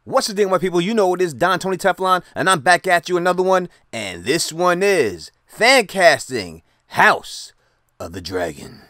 What's the deal, my people? You know it is Don Tony Teflon, and I'm back at you another one, and this one is fan casting House of the Dragon.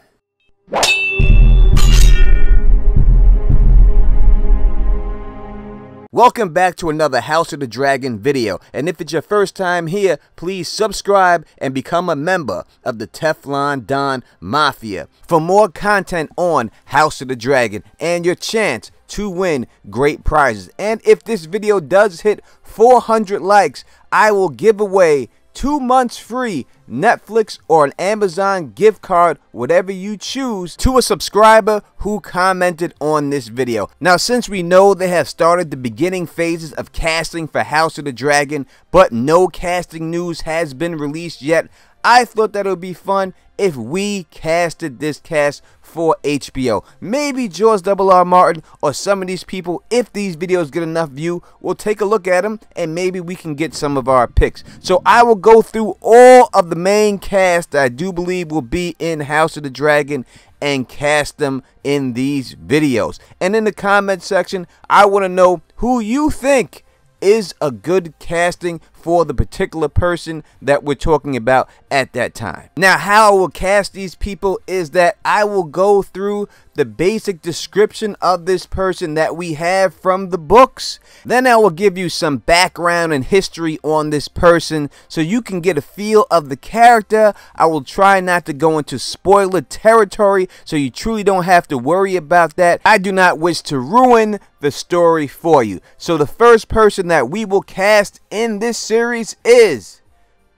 Welcome back to another House of the Dragon video, and if it's your first time here, please subscribe and become a member of the Teflon Don Mafia for more content on House of the Dragon and your chance to win great prizes. And if this video does hit 400 likes, I will give away 2 months free Netflix or an Amazon gift card, whatever you choose, to a subscriber who commented on this video. Now, since we know they have started the beginning phases of casting for House of the Dragon, but no casting news has been released yet, I thought that it would be fun if we casted this cast for HBO. Maybe George R.R. Martin or some of these people, if these videos get enough view, will take a look at them and maybe we can get some of our picks. So I will go through all of the main cast that I do believe will be in House of the Dragon and cast them in these videos. And in the comment section, I want to know who you think is a good casting for the particular person that we're talking about at that time. Now, how I will cast these people is that I will go through the basic description of this person that we have from the books. Then I will give you some background and history on this person so you can get a feel of the character. I will try not to go into spoiler territory so you truly don't have to worry about that. I do not wish to ruin the story for you. So the first person that we will cast in this series is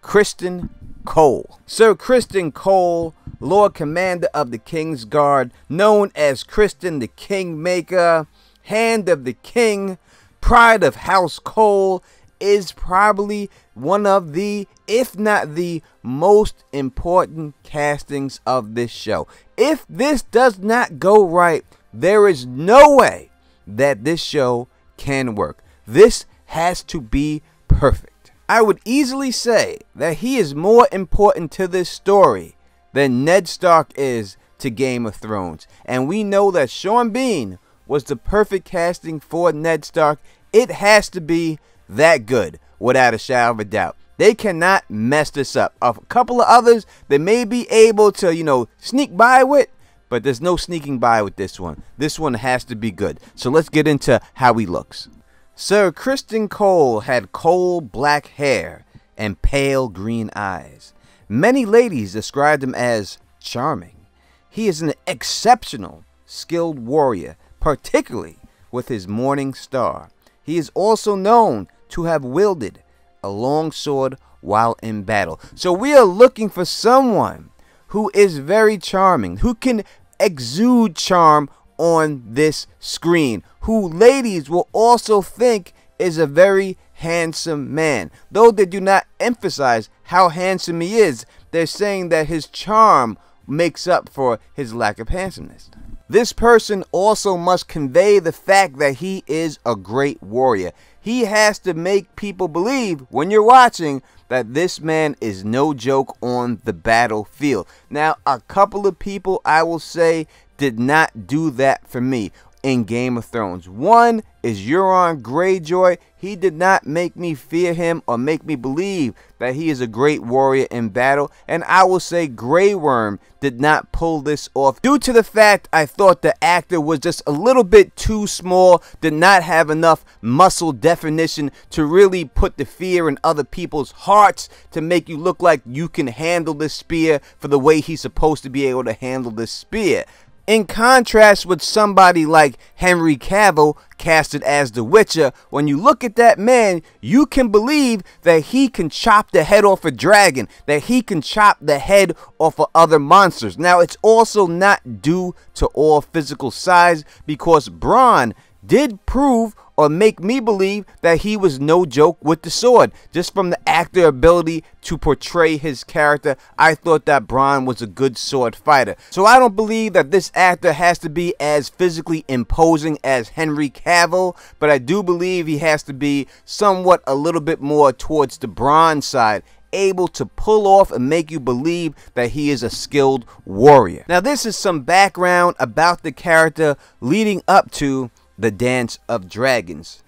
Criston Cole. Sir Criston Cole, Lord Commander of the Kingsguard, known as Criston the Kingmaker, Hand of the King, Pride of House Cole, is probably one of the, if not the most important castings of this show. If this does not go right, there is no way that this show can work. This has to be perfect. I would easily say that he is more important to this story than Ned Stark is to Game of Thrones. And we know that Sean Bean was the perfect casting for Ned Stark. It has to be that good, without a shadow of a doubt. They cannot mess this up. A couple of others they may be able to, sneak by with, but there's no sneaking by with this one. This one has to be good. So let's get into how he looks. Sir Criston Cole had coal black hair and pale green eyes. Many ladies described him as charming. He is an exceptional, skilled warrior, particularly with his morning star. He is also known to have wielded a long sword while in battle. So we are looking for someone who is very charming, who can exude charm on this screen, who ladies will also think is a very handsome man. Though they do not emphasize how handsome he is, they're saying that his charm makes up for his lack of handsomeness. This person also must convey the fact that he is a great warrior. He has to make people believe, when you're watching, that this man is no joke on the battlefield. Now, a couple of people, I will say, did not do that for me in Game of Thrones. One is Euron Greyjoy. He did not make me fear him or make me believe that he is a great warrior in battle. And I will say Grey Worm did not pull this off due to the fact I thought the actor was just a little bit too small, did not have enough muscle definition to really put the fear in other people's hearts to make you look like you can handle this spear for the way he's supposed to be able to handle this spear. In contrast with somebody like Henry Cavill, casted as The Witcher, when you look at that man, you can believe that he can chop the head off a dragon, that he can chop the head off of other monsters. Now, it's also not due to all physical size, because Bronn did prove or make me believe that he was no joke with the sword. Just from the actor ability to portray his character, I thought that Bronn was a good sword fighter. So I don't believe that this actor has to be as physically imposing as Henry Cavill, but I do believe he has to be somewhat a little bit more towards the Bronn side, able to pull off and make you believe that he is a skilled warrior. Now, this is some background about the character leading up to the Dance of Dragons.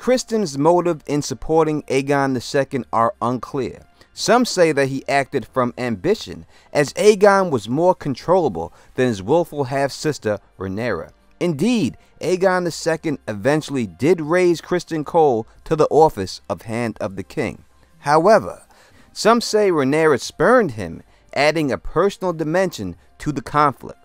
Criston's motive in supporting Aegon II are unclear. Some say that he acted from ambition, as Aegon was more controllable than his willful half-sister Rhaenyra. Indeed, Aegon II eventually did raise Criston Cole to the office of Hand of the King. However, some say Rhaenyra spurned him, adding a personal dimension to the conflict.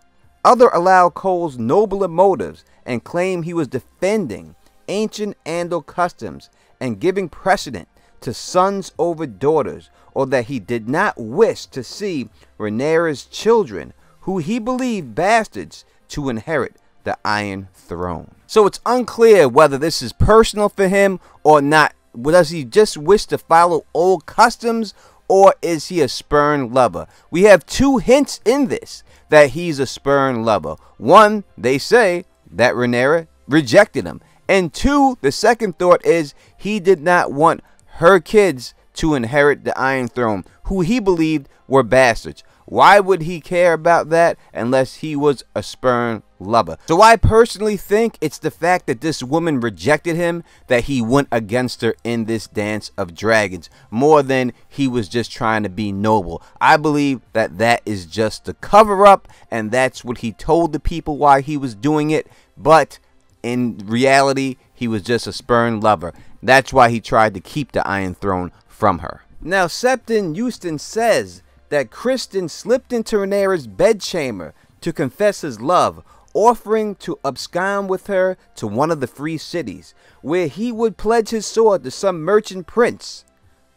Others allow Cole's nobler motives and claim he was defending ancient Andal customs and giving precedent to sons over daughters, or that he did not wish to see Rhaenyra's children, who he believed bastards, to inherit the Iron Throne. So it's unclear whether this is personal for him or not. Does he just wish to follow old customs, or is he a spurned lover? We have two hints in this that he's a spurned lover. One, they say that Rhaenyra rejected him. And two, the second thought is he did not want her kids to inherit the Iron Throne, who he believed were bastards. Why would he care about that unless he was a spurned lover? So I personally think it's the fact that this woman rejected him that he went against her in this dance of dragons, more than he was just trying to be noble. I believe that that is just a cover up, and that's what he told the people why he was doing it, but in reality he was just a spurned lover. That's why he tried to keep the Iron Throne from her. Now Septon Houston says that Criston slipped into Rhaenyra's bedchamber to confess his love, offering to abscond with her to one of the free cities, where he would pledge his sword to some merchant prince.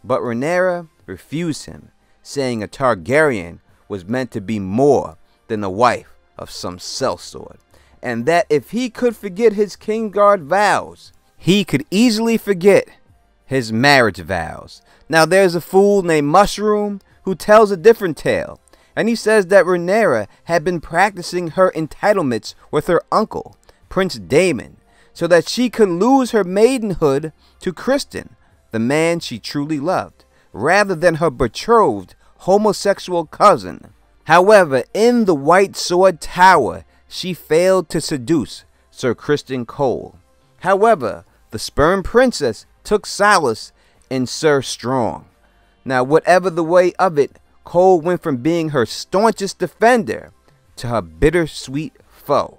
But Rhaenyra refused him, saying a Targaryen was meant to be more than the wife of some sellsword, and that if he could forget his kingsguard vows, he could easily forget his marriage vows. Now there's a fool named Mushroom who tells a different tale, and he says that Rhaenyra had been practicing her entitlements with her uncle, Prince Daemon, so that she could lose her maidenhood to Criston, the man she truly loved, rather than her betrothed homosexual cousin. However, in the White Sword Tower, she failed to seduce Sir Criston Cole. However, the Sperm Princess took solace in Sir Strong. Now, whatever the way of it, Cole went from being her staunchest defender to her bittersweet foe.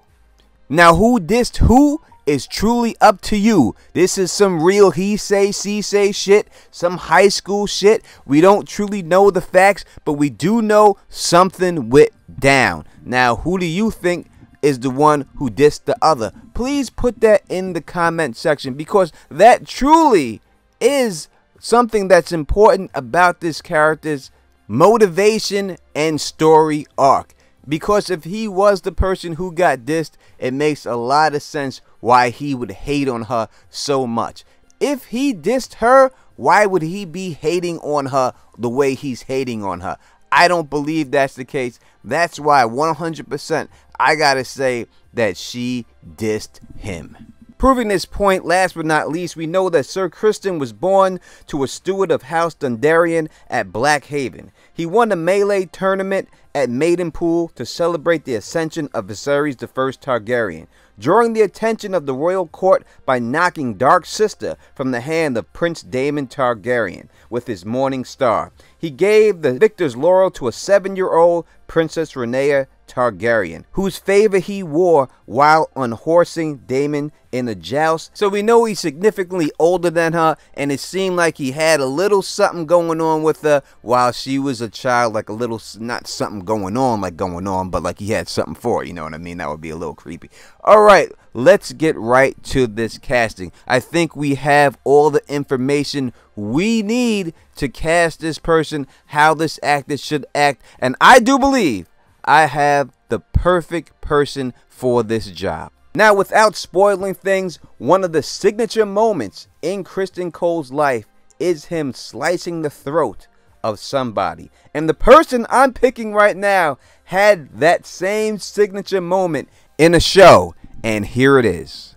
Now, who dissed who is truly up to you. This is some real he say, she say shit, some high school shit. We don't truly know the facts, but we do know something went down. Now, who do you think is the one who dissed the other? Please put that in the comment section, because that truly is something that's important about this character's motivation and story arc. Because if he was the person who got dissed, it makes a lot of sense why he would hate on her so much. If he dissed her, why would he be hating on her the way he's hating on her? I don't believe that's the case. That's why 100% I gotta say that she dissed him. Proving this point, last but not least, we know that Sir Criston was born to a steward of House Dondarrion at Blackhaven. He won a melee tournament at Maidenpool to celebrate the ascension of Viserys I Targaryen, drawing the attention of the royal court by knocking Dark Sister from the hand of Prince Daemon Targaryen with his Morning Star. He gave the victor's laurel to a 7-year-old Princess Rhaenyra Targaryen, whose favor he wore while unhorsing Daemon in a joust. So we know he's significantly older than her, and it seemed like he had a little something going on with her while she was a child, like a little, not something going on, but like he had something for her, you know what I mean? That would be a little creepy. Alright, let's get right to this casting. I think we have all the information we need to cast this person, how this actor should act, and I do believe I have the perfect person for this job. Now, without spoiling things, one of the signature moments in Criston Cole's life is him slicing the throat of somebody. And the person I'm picking right now had that same signature moment in a show, and here it is.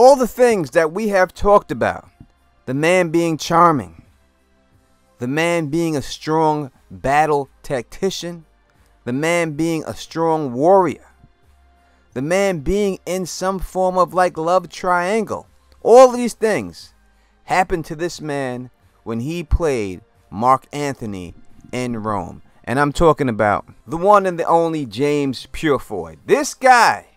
All the things that we have talked about. The man being charming. The man being a strong battle tactician. The man being a strong warrior. The man being in some form of like love triangle. All of these things happened to this man when he played Mark Antony in Rome. And I'm talking about the one and the only James Purefoy. This guy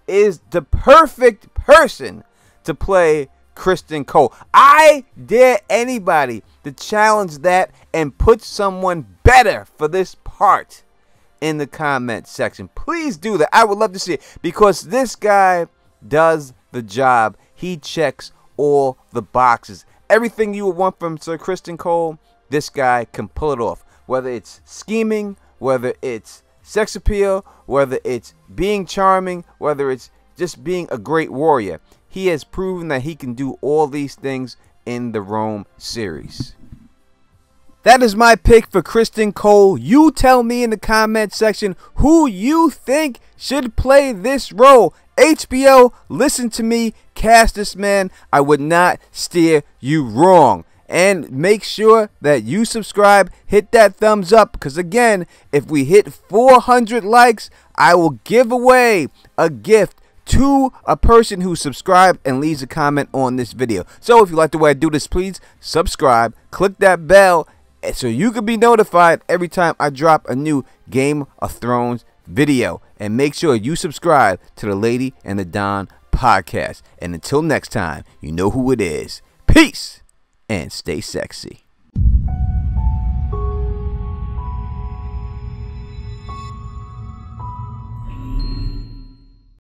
is the perfect person to play Criston Cole. I dare anybody to challenge that and put someone better for this part in the comment section. Please do that. I would love to see it because this guy does the job. He checks all the boxes. Everything you would want from Sir Criston Cole, this guy can pull it off. Whether it's scheming, whether it's sex appeal, whether it's being charming, whether it's just being a great warrior. He has proven that he can do all these things in the Rome series. That is my pick for Criston Cole. You tell me in the comment section who you think should play this role. HBO, listen to me, cast this man. I would not steer you wrong. And make sure that you subscribe, hit that thumbs up, because again, if we hit 400 likes, I will give away a gift to a person who subscribed and leaves a comment on this video. So if you like the way I do this, please subscribe, click that bell, so you can be notified every time I drop a new Game of Thrones video. And make sure you subscribe to the Lady and the Don podcast. And until next time, you know who it is. Peace and stay sexy.